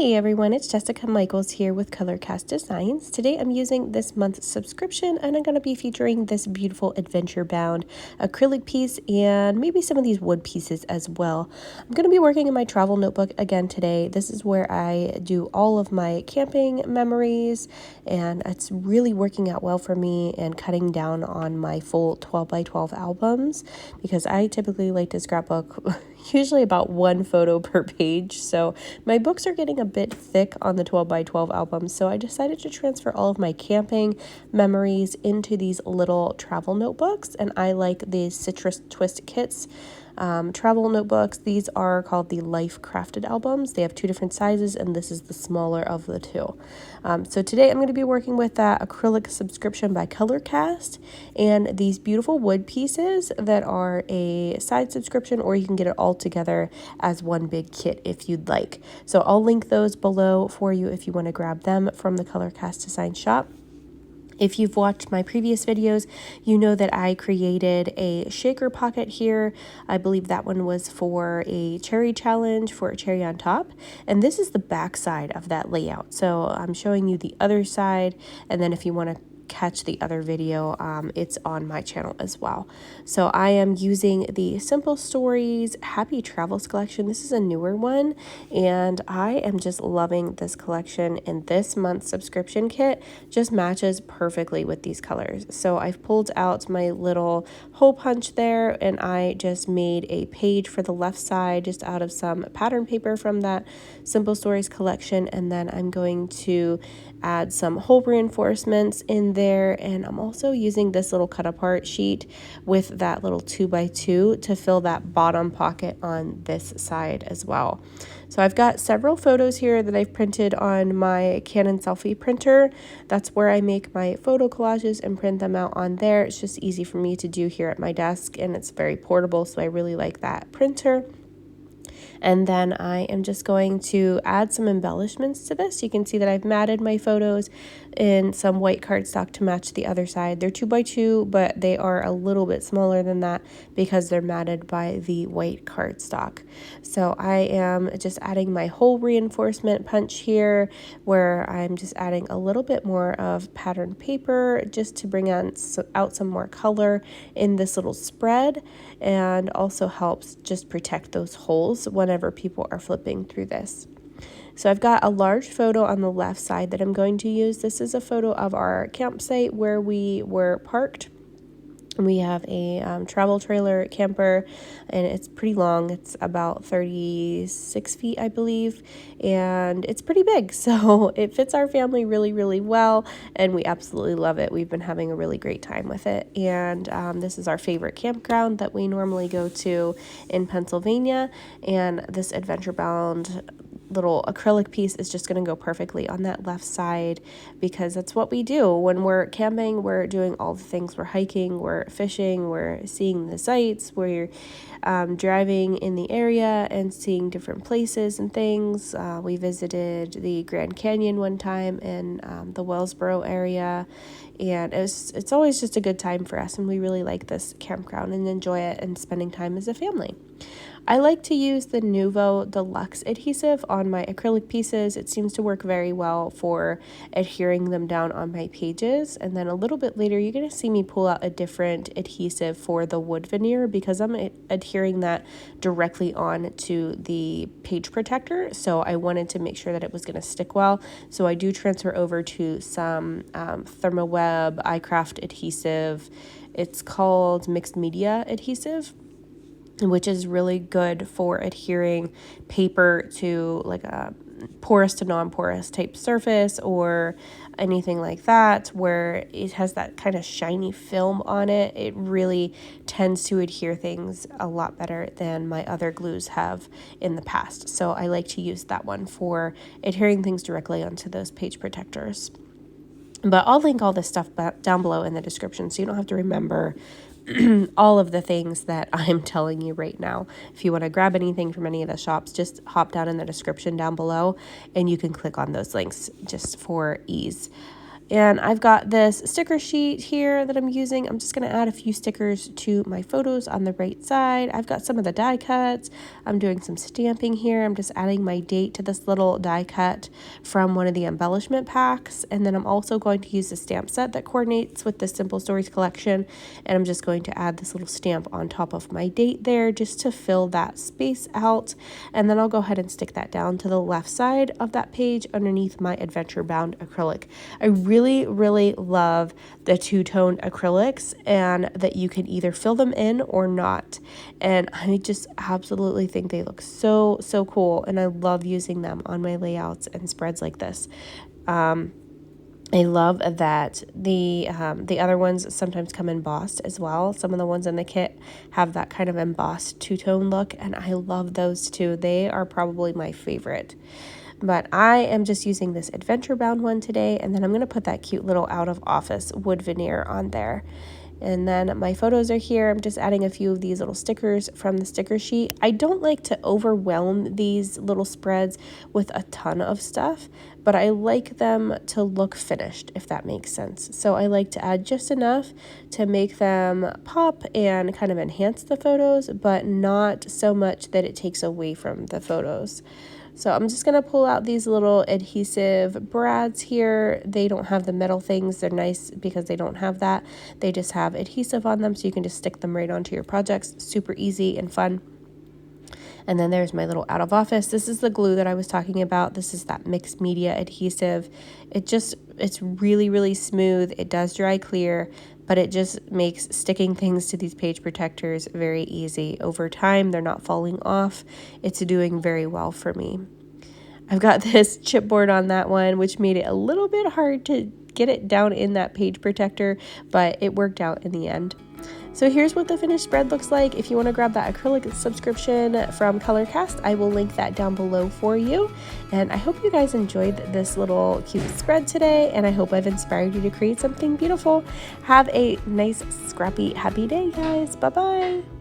Hey everyone, it's Jessica Michaels here with Colorcast Designs. Today I'm using this month's subscription and I'm going to be featuring this beautiful adventure bound acrylic piece and maybe some of these wood pieces as well. I'm going to be working in my travel notebook again today. This is where I do all of my camping memories and it's really working out well for me and cutting down on my full 12 by 12 albums because I typically like to scrapbook usually about one photo per page. So my books are getting a bit thick on the 12 by 12 albums. So I decided to transfer all of my camping memories into these little travel notebooks. And I like these Citrus Twist kits. Travel notebooks. These are called the Life Crafted albums. They have two different sizes and this is the smaller of the two. So today I'm going to be working with that acrylic subscription by Colorcast and these beautiful wood pieces that are a side subscription, or you can get it all together as one big kit if you'd like. So I'll link those below for you if you want to grab them from the Colorcast Design Shop. If you've watched my previous videos, you know that I created a shaker pocket here. I believe that one was for a cherry challenge for a cherry on top. And this is the back side of that layout. So I'm showing you the other side. And then if you want to catch the other video, it's on my channel as well. So I am using the Simple Stories Happy Travels collection. This is a newer one and I am just loving this collection, and this month's subscription kit just matches perfectly with these colors. So I've pulled out my little hole punch there and I just made a page for the left side just out of some pattern paper from that Simple Stories collection, and then I'm going to add some hole reinforcements in there, and I'm also using this little cut apart sheet with that little 2x2 to fill that bottom pocket on this side as well. So I've got several photos here that I've printed on my Canon selfie printer. That's where I make my photo collages and print them out on there. It's just easy for me to do here at my desk and it's very portable, so I really like that printer. And then I am just going to add some embellishments to this. You can see that I've matted my photos in some white cardstock to match the other side. They're 2x2, but they are a little bit smaller than that because they're matted by the white cardstock. So I am just adding my hole reinforcement punch here, where I'm just adding a little bit more of pattern paper just to bring out some more color in this little spread, and also helps just protect those holes whenever people are flipping through this. So I've got a large photo on the left side that I'm going to use. This is a photo of our campsite where we were parked. We have a travel trailer camper and it's pretty long. It's about 36 feet, I believe, and it's pretty big. So it fits our family really, really well, and we absolutely love it. We've been having a really great time with it. And this is our favorite campground that we normally go to in Pennsylvania, and this adventure bound little acrylic piece is just going to go perfectly on that left side because that's what we do when we're camping. We're doing all the things. We're hiking, we're fishing, we're seeing the sights, we're driving in the area and seeing different places and things. We visited the Grand Canyon one time in the Wellsboro area, and it's always just a good time for us, and we really like this campground and enjoy it and spending time as a family. I like to use the Nuvo Deluxe adhesive on my acrylic pieces. It seems to work very well for adhering them down on my pages. And then a little bit later, you're going to see me pull out a different adhesive for the wood veneer because I'm adhering that directly on to the page protector. So I wanted to make sure that it was going to stick well. So I do transfer over to some Thermoweb iCraft adhesive. It's called Mixed Media Adhesive, which is really good for adhering paper to like a porous to non-porous type surface or anything like that, where it has that kind of shiny film on it. It really tends to adhere things a lot better than my other glues have in the past. So I like to use that one for adhering things directly onto those page protectors. But I'll link all this stuff down below in the description so you don't have to remember all of the things that I'm telling you right now. If you want to grab anything from any of the shops, just hop down in the description down below and you can click on those links just for ease. And I've got this sticker sheet here that I'm using. I'm just going to add a few stickers to my photos on the right side. I've got some of the die cuts. I'm doing some stamping here. I'm just adding my date to this little die cut from one of the embellishment packs. And then I'm also going to use the stamp set that coordinates with the Simple Stories collection. And I'm just going to add this little stamp on top of my date there just to fill that space out. And then I'll go ahead and stick that down to the left side of that page underneath my Adventure Bound acrylic. I really love the two-tone acrylics, and that you can either fill them in or not. And I just absolutely think they look so cool, and I love using them on my layouts and spreads like this. I love that the other ones sometimes come embossed as well. Some of the ones in the kit have that kind of embossed two-tone look, and I love those too. They are probably my favorite. But I am just using this Adventure Bound one today, and then I'm going to put that cute little out of office wood veneer on there. And then my photos are here. I'm just adding a few of these little stickers from the sticker sheet. I don't like to overwhelm these little spreads with a ton of stuff, but I like them to look finished, if that makes sense. So I like to add just enough to make them pop and kind of enhance the photos, but not so much that it takes away from the photos. So I'm just going to pull out these little adhesive brads here. They don't have the metal things. They're nice because they don't have that. They just have adhesive on them, so you can just stick them right onto your projects. Super easy and fun. And then there's my little out of office. This is the glue that I was talking about. This is that mixed media adhesive. It's really smooth. It does dry clear, but it just makes sticking things to these page protectors very easy. Over time, they're not falling off. It's doing very well for me. I've got this chipboard on that one, which made it a little bit hard to get it down in that page protector, but it worked out in the end. So here's what the finished spread looks like. If you want to grab that acrylic subscription from Colorcast, I will link that down below for you. And I hope you guys enjoyed this little cute spread today, and I hope I've inspired you to create something beautiful. Have a nice, scrappy, happy day, guys. Bye-bye.